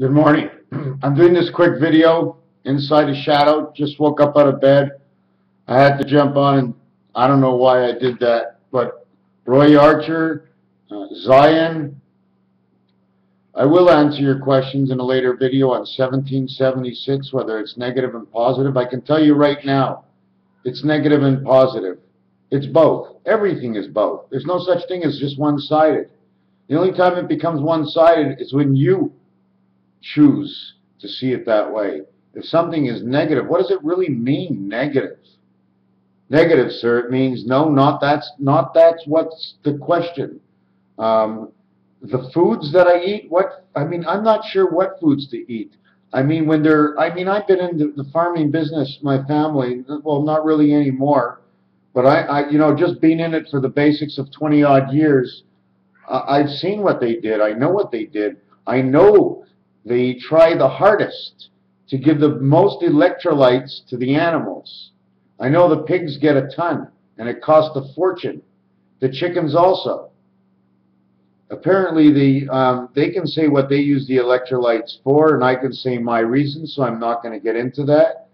Good morning. I'm doing this quick video inside a shadow. Just woke up out of bed. I had to jump on, and I don't know why I did that. But Roy Archer, Zion, I will answer your questions in a later video on 1776, whether it's negative and positive. I can tell you right now, it's negative and positive. It's both. Everything is both. There's no such thing as just one-sided. The only time it becomes one-sided is when you choose to see it that way. If something is negative, what does it really mean, negative? Negative, sir, it means no, not that's what's the question. The foods that I eat, I'm not sure what foods to eat. I've been in the farming business, my family, well, not really anymore, but just being in it for the basics of 20 odd years, I've seen what they did. I know what they did. I know they try the hardest to give the most electrolytes to the animals. I know the pigs get a ton, and it costs a fortune. The chickens also. Apparently, they can say what they use the electrolytes for, and I can say my reasons, so I'm not going to get into that.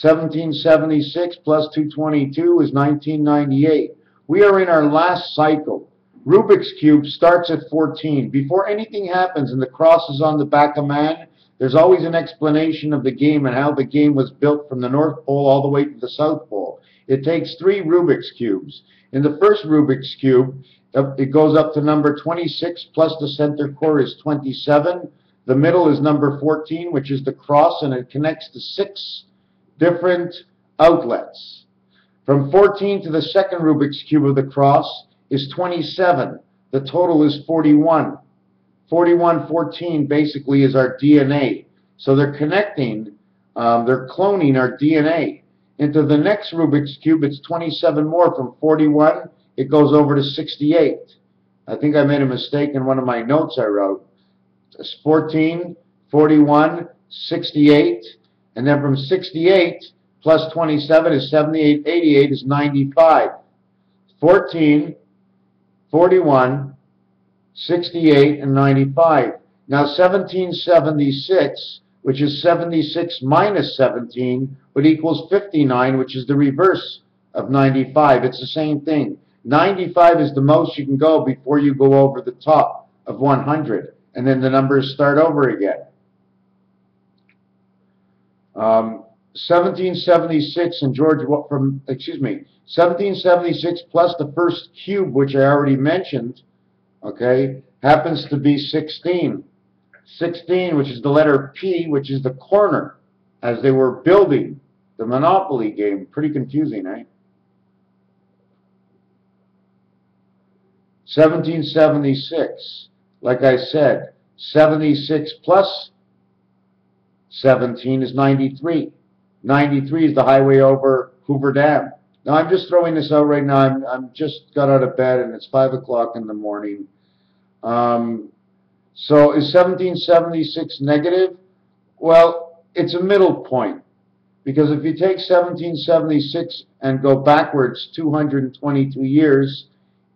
1776 plus 222 is 1998. We are in our last cycle. Rubik's Cube starts at 14. Before anything happens and the cross is on the back of man, there's always an explanation of the game and how the game was built from the North Pole all the way to the South Pole. It takes 3 Rubik's Cubes. In the first Rubik's Cube, it goes up to number 26, plus the center core is 27. The middle is number 14, which is the cross, and it connects to 6 different outlets. From 14 to the second Rubik's Cube of the cross is 27. The total is 41. 4114 basically is our DNA. So they're connecting, they're cloning our DNA. Into the next Rubik's Cube, it's 27 more. From 41, it goes over to 68. I think I made a mistake in one of my notes I wrote. It's 14, 41, 68, and then from 68 plus 27 is 78, 88 is 95. 14, 41, 68, and 95. Now 1776, which is 76 minus 17, would equals 59, which is the reverse of 95. It's the same thing. 95 is the most you can go before you go over the top of 100, and then the numbers start over again. 1776 and 1776 plus the first cube, which I already mentioned, okay, happens to be 16. 16, which is the letter P, which is the corner, as they were building the Monopoly game. Pretty confusing, eh? 1776, like I said, 76 plus 17 is 93. 93 is the highway over Hoover Dam. Now, I'm just throwing this out right now. I'm just got out of bed, and it's 5 o'clock in the morning. So is 1776 negative? Well, it's a middle point. Because if you take 1776 and go backwards 222 years,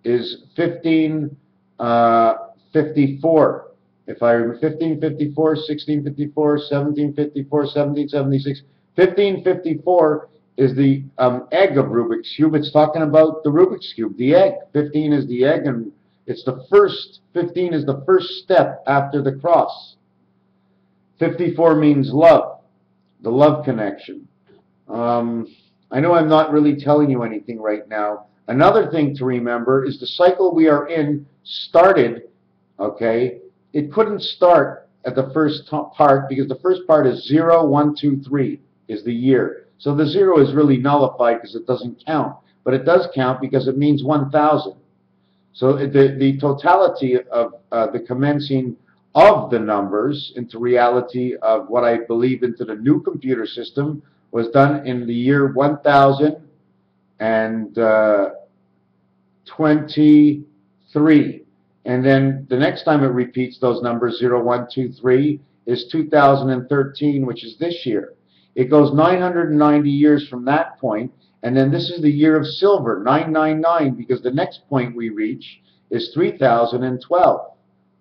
is 1554. If I remember, 1554, 1654, 1754, 1776. 1554 is the egg of Rubik's Cube. It's talking about the Rubik's Cube, the egg. 15 is the egg, and it's the first, 15 is the first step after the cross. 54 means love, the love connection. I know I'm not really telling you anything right now. Another thing to remember is the cycle we are in started, okay, it couldn't start at the first part because the first part is 0, 1, 2, 3 is the year. So the 0 is really nullified because it doesn't count. But it does count because it means 1,000. So the totality of the commencing of the numbers into reality of what I believe into the new computer system was done in the year 1023. And then the next time it repeats those numbers, 0, 1, 2, 3, is 2013, which is this year. It goes 990 years from that point, and then this is the year of silver, 999, because the next point we reach is 3012,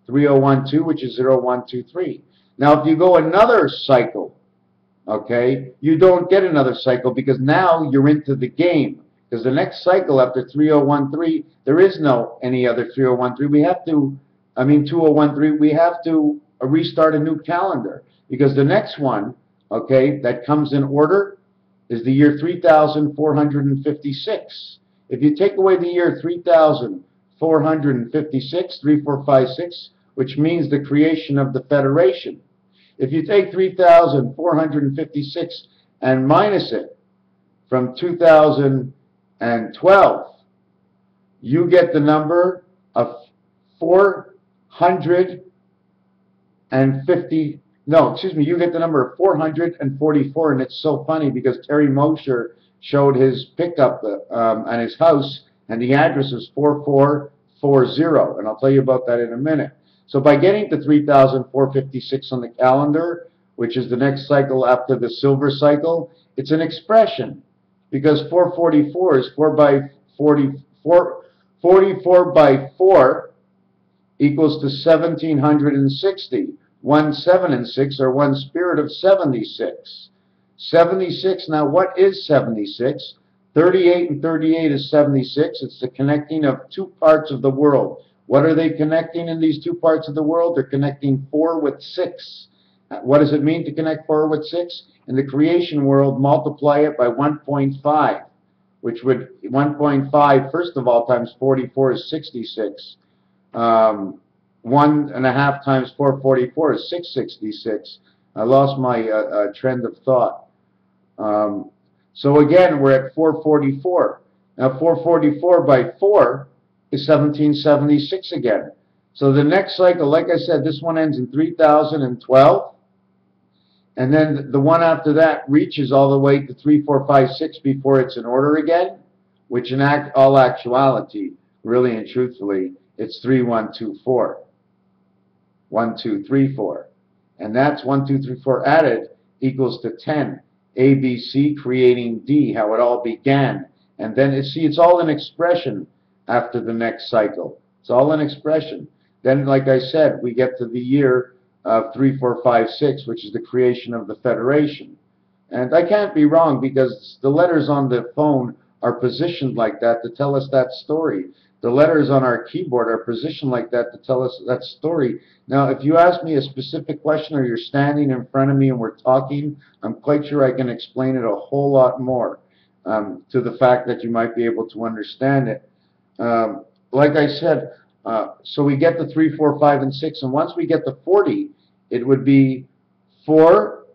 3012, which is 0, 1, 2, 3. Now, if you go another cycle, okay, you don't get another cycle because now you're into the game. Because the next cycle after 3013, there is no any other 3013. We have to, 2013, we have to restart a new calendar. Because the next one, okay, that comes in order is the year 3456. If you take away the year 3456, 3456, which means the creation of the Federation, if you take 3456 and minus it from 2012, you get the number of 450. No, excuse me, you get the number of 444, and it's so funny because Terry Mosher showed his pickup and his house, and the address is 4440, and I'll tell you about that in a minute. So by getting to 3456 on the calendar, which is the next cycle after the silver cycle, it's an expression, because 444 is 4 by 44 by 4 equals to 1760. 1, 7, and 6 are one spirit of 76. 76, now what is 76? 38 and 38 is 76. It's the connecting of two parts of the world. What are they connecting in these two parts of the world? They're connecting 4 with 6. What does it mean to connect 4 with 6? In the creation world, multiply it by 1.5, which would, 1.5, first of all, times 44 is 66. 1.5 times 444 is 666. I lost my trend of thought. So again, we're at 444. Now 444 by 4 is 1776 again. So the next cycle, like I said, this one ends in 3012. And then the one after that reaches all the way to 3456 before it's in order again, which in all actuality, really and truthfully, it's 3124. 1, 2, 3, 4. And that's 1, 2, 3, 4 added equals to 10. A, B, C creating D, how it all began. And then, it's all an expression after the next cycle. It's all an expression. Then, like I said, we get to the year of 3456, which is the creation of the Federation. And I can't be wrong because the letters on the phone are positioned like that to tell us that story. The letters on our keyboard are positioned like that to tell us that story. Now, if you ask me a specific question or you're standing in front of me and we're talking, I'm quite sure I can explain it a whole lot more to the fact that you might be able to understand it. Like I said, so we get to 3, 4, 5, and 6, and once we get to 40, it would be 4,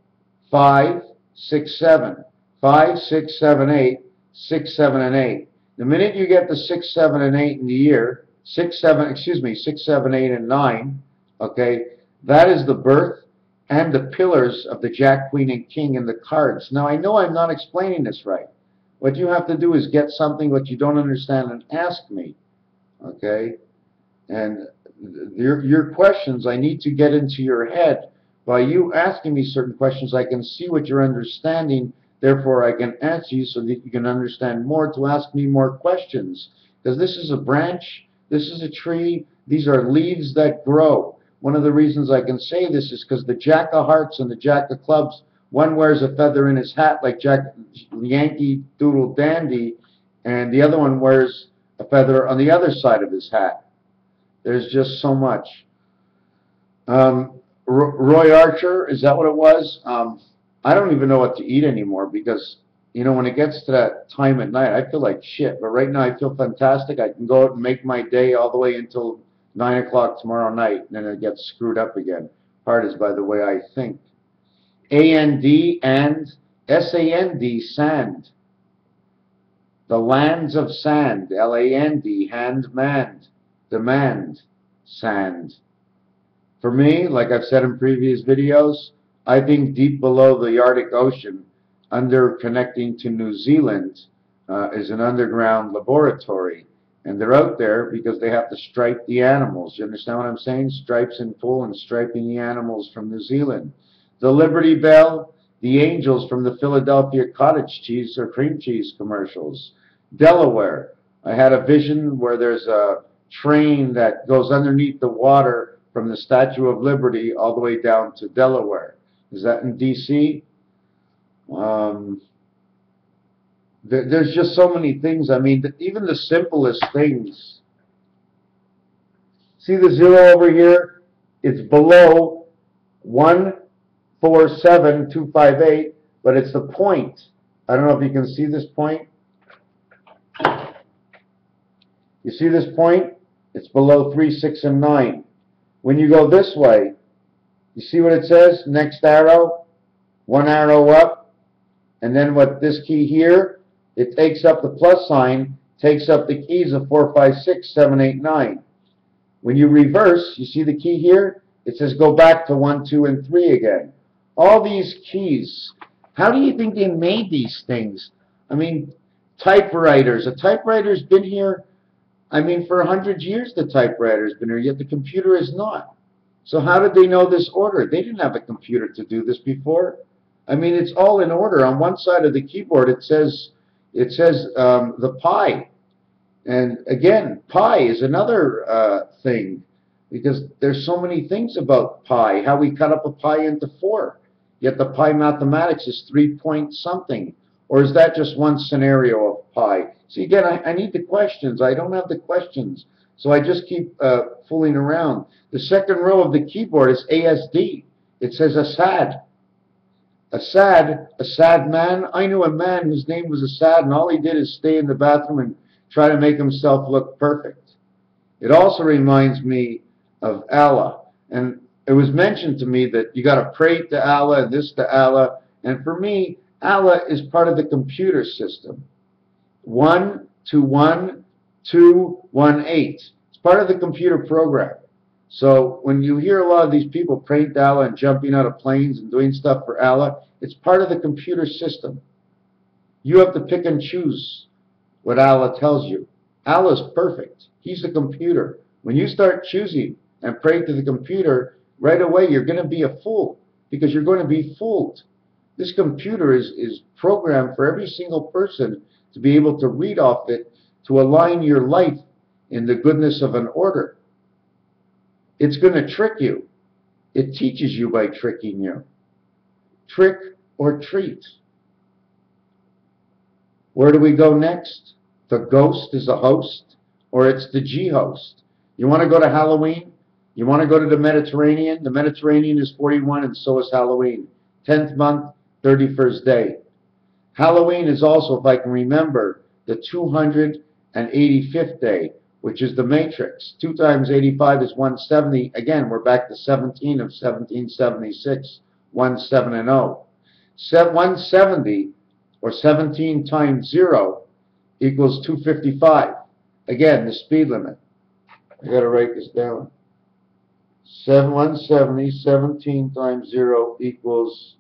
5, 6, 7. 5, 6, 7, 8, 6, 7, and 8. The minute you get to 6, 7, and 8 in the year, 6, 7, 8, and 9, okay, that is the birth and the pillars of the Jack, Queen, and King in the cards. Now, I know I'm not explaining this right. What you have to do is get something what you don't understand and ask me, okay? And your questions, I need to get into your head. By you asking me certain questions, I can see what you're understanding. Therefore, I can answer you so that you can understand more to ask me more questions. Because this is a branch, this is a tree, these are leaves that grow. One of the reasons I can say this is because the Jack of Hearts and the Jack of Clubs, one wears a feather in his hat like Yankee Doodle Dandy, and the other one wears a feather on the other side of his hat. There's just so much. Roy Archer, is that what it was? I don't even know what to eat anymore because, you know, when it gets to that time at night, I feel like shit. But right now I feel fantastic. I can go out and make my day all the way until 9 o'clock tomorrow night, and then it gets screwed up again. Part is by the way I think. A-N-D and S-A-N-D, sand. The lands of sand, L-A-N-D, hand-manned, demand, sand. For me, like I've said in previous videos, I think deep below the Arctic Ocean, under connecting to New Zealand, is an underground laboratory. And they're out there because they have to stripe the animals. You understand what I'm saying? Stripes in full and striping the animals from New Zealand. The Liberty Bell, the angels from the Philadelphia cottage cheese or cream cheese commercials. Delaware, I had a vision where there's a train that goes underneath the water from the Statue of Liberty all the way down to Delaware. Is that in D.C.? There's just so many things. I mean, even the simplest things. See the zero over here? It's below 147,258, but it's the point. I don't know if you can see this point. You see this point? It's below 3, 6, and 9. When you go this way, you see what it says? Next arrow, one arrow up, and then what this key here, it takes up the plus sign, takes up the keys of 4, 5, 6, 7, 8, 9. When you reverse, you see the key here? It says go back to 1, 2, and 3 again. All these keys, how do you think they made these things? I mean, typewriters. A typewriter's been here, I mean, for 100 years the typewriter's been here, yet the computer is not. So how did they know this order? They didn't have a computer to do this before. I mean, it's all in order. On one side of the keyboard it says the pi. And again, pi is another thing, because there's so many things about pi, how we cut up a pi into 4. Yet the pi mathematics is 3 point something. Or is that just one scenario of pi? See, again, I need the questions. I don't have the questions. So I just keep fooling around. The second row of the keyboard is ASD. It says Assad. Assad, a sad man. I knew a man whose name was Assad, and all he did is stay in the bathroom and try to make himself look perfect. It also reminds me of Allah. And it was mentioned to me that you got to pray to Allah and this to Allah. And for me, Allah is part of the computer system. 121,218. It's part of the computer program. So when you hear a lot of these people praying to Allah and jumping out of planes and doing stuff for Allah, it's part of the computer system. You have to pick and choose what Allah tells you. Allah's perfect. He's the computer. When you start choosing and praying to the computer, right away you're going to be a fool, because you're going to be fooled. This computer is programmed for every single person to be able to read off it, to align your life in the goodness of an order. It's going to trick you. It teaches you by tricking you. Trick or treat. Where do we go next? The ghost is a host, or it's the G-host. You want to go to Halloween? You want to go to the Mediterranean? The Mediterranean is 41, and so is Halloween. 10th month, 31st day. Halloween is also, if I can remember, the 285th day, which is the matrix. 2 times 85 is 170. Again, we're back to 17 of 1776, 17 and 0. 170, or 17 times 0, equals 255. Again, the speed limit. I got to write this down. 170, 17 times 0 equals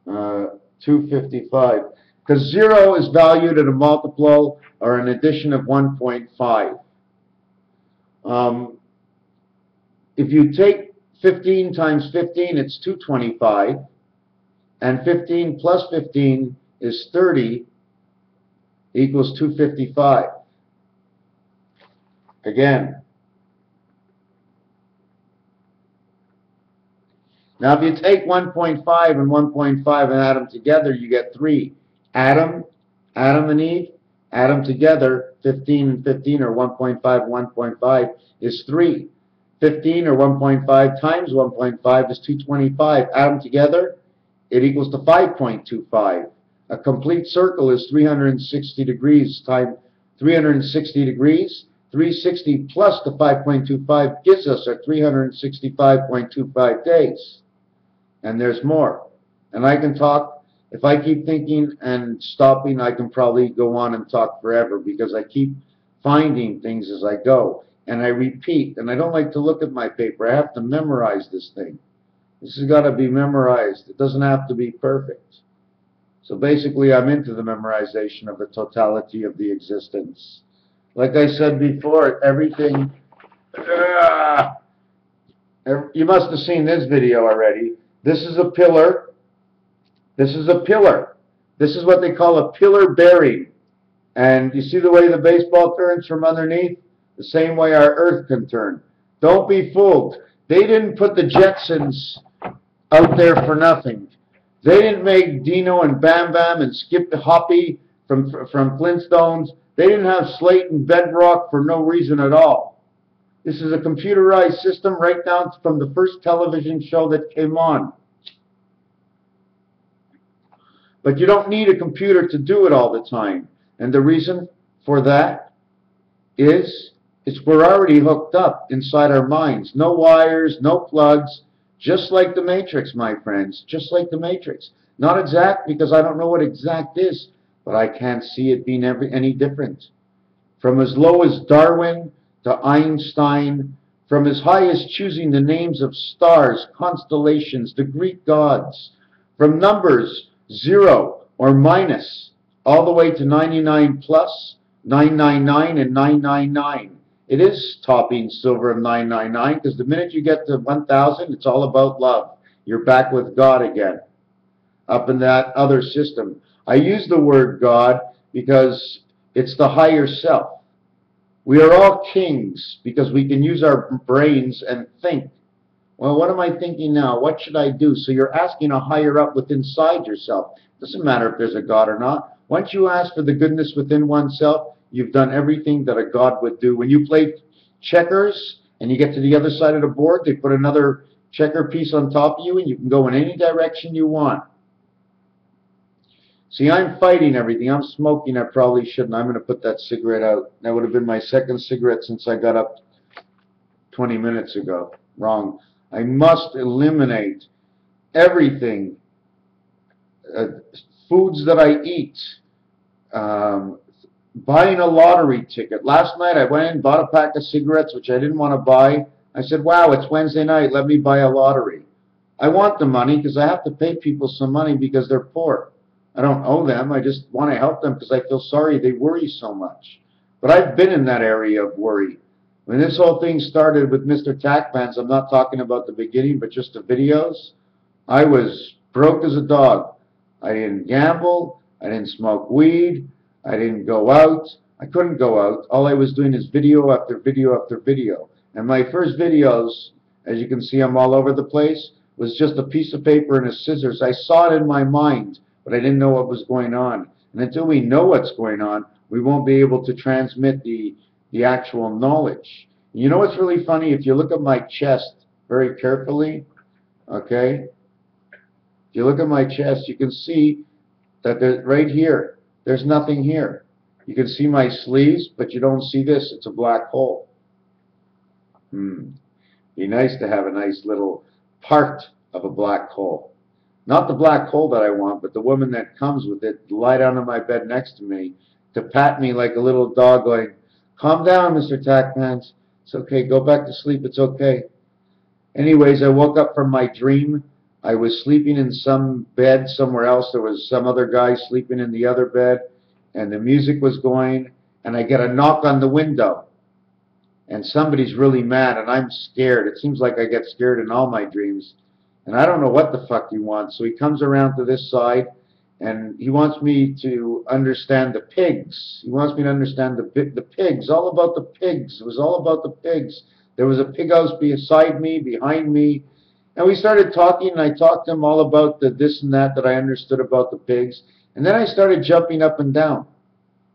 255. Because 0 is valued at a multiple or an addition of 1.5. If you take 15 times 15, it's 225. And 15 plus 15 is 30, equals 255. Again. Now, if you take 1.5 and 1.5 and add them together, you get 3. Adam and Eve, add them together, 15 and 15, or 1.5 and 1.5 is 3. 15 or 1.5 times 1.5 is 225. Add them together, it equals to 5.25. A complete circle is 360 degrees times 360 degrees. 360 plus the 5.25 gives us our 365.25 days. And there's more. And I can talk, if I keep thinking and stopping, I can probably go on and talk forever, because I keep finding things as I go. And I repeat, and I don't like to look at my paper. I have to memorize this thing. This has got to be memorized. It doesn't have to be perfect. So basically, I'm into the memorization of the totality of the existence. Like I said before, everything... you must have seen this video already. This is a pillar. This is a pillar. This is what they call a pillar bearing. And you see the way the baseball turns from underneath? The same way our Earth can turn. Don't be fooled. They didn't put the Jetsons out there for nothing. They didn't make Dino and Bam Bam and Skip the Hoppy from Flintstones. They didn't have Slate and Bedrock for no reason at all. This is a computerized system right down from the first television show that came on. But you don't need a computer to do it all the time. And the reason for that is we're already hooked up inside our minds. No wires, no plugs, just like the Matrix, my friends, just like the Matrix. Not exact, because I don't know what exact is, but I can't see it being any different. From as low as Darwin to Einstein, from as high as choosing the names of stars, constellations, the Greek gods, from numbers 0 or minus, all the way to 99 plus, 999 and 999. It is topping silver of 999, because the minute you get to 1,000, it's all about love. You're back with God again, up in that other system. I use the word God because it's the higher self. We are all kings because we can use our brains and think. Well, what am I thinking now? What should I do? So you're asking a higher up within inside yourself. Doesn't matter if there's a God or not. Once you ask for the goodness within oneself, you've done everything that a God would do. When you play checkers and you get to the other side of the board, they put another checker piece on top of you and you can go in any direction you want. See, I'm fighting everything. I'm smoking. I probably shouldn't. I'm going to put that cigarette out. That would have been my second cigarette since I got up 20 minutes ago. Wrong. I must eliminate everything. Foods that I eat. Buying a lottery ticket. Last night I went and bought a pack of cigarettes, which I didn't want to buy. I said, wow, it's Wednesday night. Let me buy a lottery. I want the money because I have to pay people some money because they're poor. I don't owe them. I just want to help them because I feel sorry they worry so much. But I've been in that area of worry. When this whole thing started with Mr. Tackpants, I'm not talking about the beginning, but just the videos, I was broke as a dog. I didn't gamble. I didn't smoke weed. I didn't go out. I couldn't go out. All I was doing is video after video after video. And my first videos, as you can see, I'm all over the place, was just a piece of paper and a scissors. I saw it in my mind, but I didn't know what was going on. And until we know what's going on, we won't be able to transmit the actual knowledge. You know what's really funny? If you look at my chest very carefully, okay? If you look at my chest, you can see that right here, there's nothing here. You can see my sleeves, but you don't see this. It's a black hole. Be nice to have a nice little part of a black hole. Not the black hole that I want, but the woman that comes with it, lie down on my bed next to me, to pat me like a little dog going, calm down, Mr. Tackpants. It's okay. Go back to sleep. It's okay. Anyways, I woke up from my dream. I was sleeping in some bed somewhere else. There was some other guy sleeping in the other bed, and the music was going, and I get a knock on the window, and somebody's really mad, and I'm scared. It seems like I get scared in all my dreams, and I don't know what the fuck he wants. So he comes around to this side, and he wants me to understand the pigs. He wants me to understand the pigs, all about the pigs. It was all about the pigs. There was a pig house beside me, behind me. And we started talking, and I talked to him all about the this and that I understood about the pigs. And then I started jumping up and down.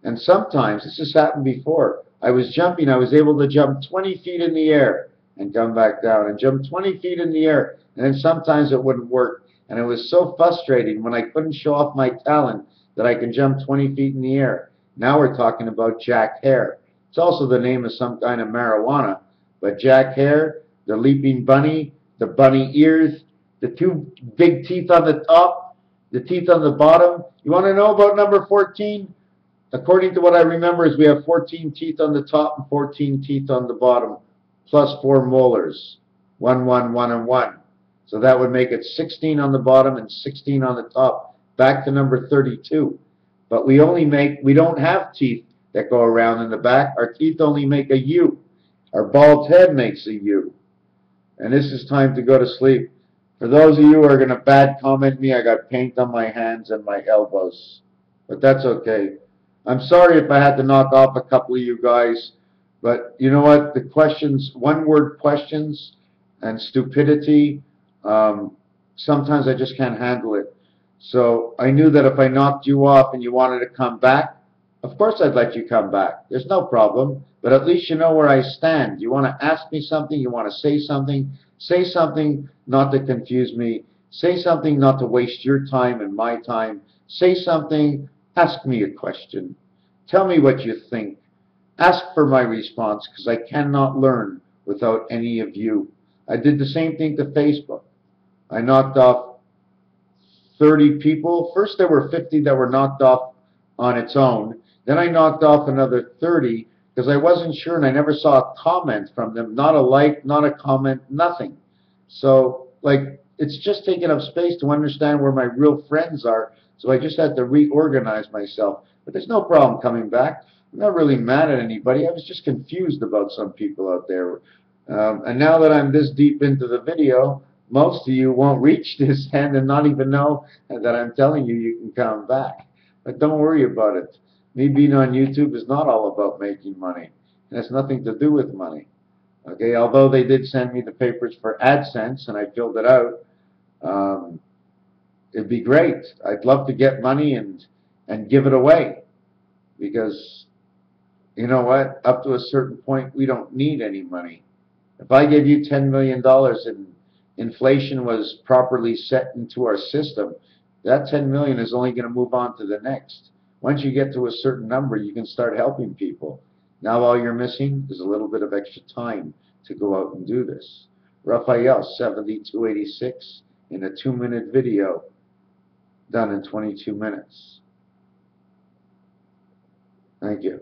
And sometimes, this has happened before, I was jumping, I was able to jump 20 feet in the air and come back down, and jump 20 feet in the air. And then sometimes it wouldn't work. And it was so frustrating when I couldn't show off my talent that I can jump 20 feet in the air. Now we're talking about Jack Hare. It's also the name of some kind of marijuana. But Jack Hare, the leaping bunny, the bunny ears, the two big teeth on the top, the teeth on the bottom. You want to know about number 14? According to what I remember is we have 14 teeth on the top and 14 teeth on the bottom, plus 4 molars. 1, 1, 1, and 1. So that would make it 16 on the bottom and 16 on the top. Back to number 32. But we don't have teeth that go around in the back. Our teeth only make a U. Our bald head makes a U. And this is time to go to sleep. For those of you who are going to bad comment me, I got paint on my hands and my elbows. But that's okay. I'm sorry if I had to knock off a couple of you guys. But you know what? The questions, one-word questions, and stupidity. Sometimes I just can't handle it. So I knew that if I knocked you off and you wanted to come back, of course I'd let you come back. There's no problem. But at least you know where I stand. You want to ask me something, you want to say something not to confuse me, say something not to waste your time and my time, say something, ask me a question. Tell me what you think. Ask for my response, because I cannot learn without any of you. I did the same thing to Facebook. I knocked off 30 people. First there were 50 that were knocked off on its own. Then I knocked off another 30 because I wasn't sure and I never saw a comment from them. Not a like, not a comment, nothing. So, like, it's just taking up space to understand where my real friends are. So I just had to reorganize myself. But there's no problem coming back. I'm not really mad at anybody. I was just confused about some people out there. And now that I'm this deep into the video, most of you won't reach this end and not even know that I'm telling you you can come back. But don't worry about it. Me being on YouTube is not all about making money. It has nothing to do with money. Okay, although they did send me the papers for AdSense and I filled it out, it'd be great. I'd love to get money and give it away, because you know what? Up to a certain point, we don't need any money. If I gave you $10 million and inflation was properly set into our system, that 10 million is only going to move on to the next. Once you get to a certain number, you can start helping people. Now all you're missing is a little bit of extra time to go out and do this. Raphael, 7286, in a 2-minute video, done in 22 minutes. Thank you.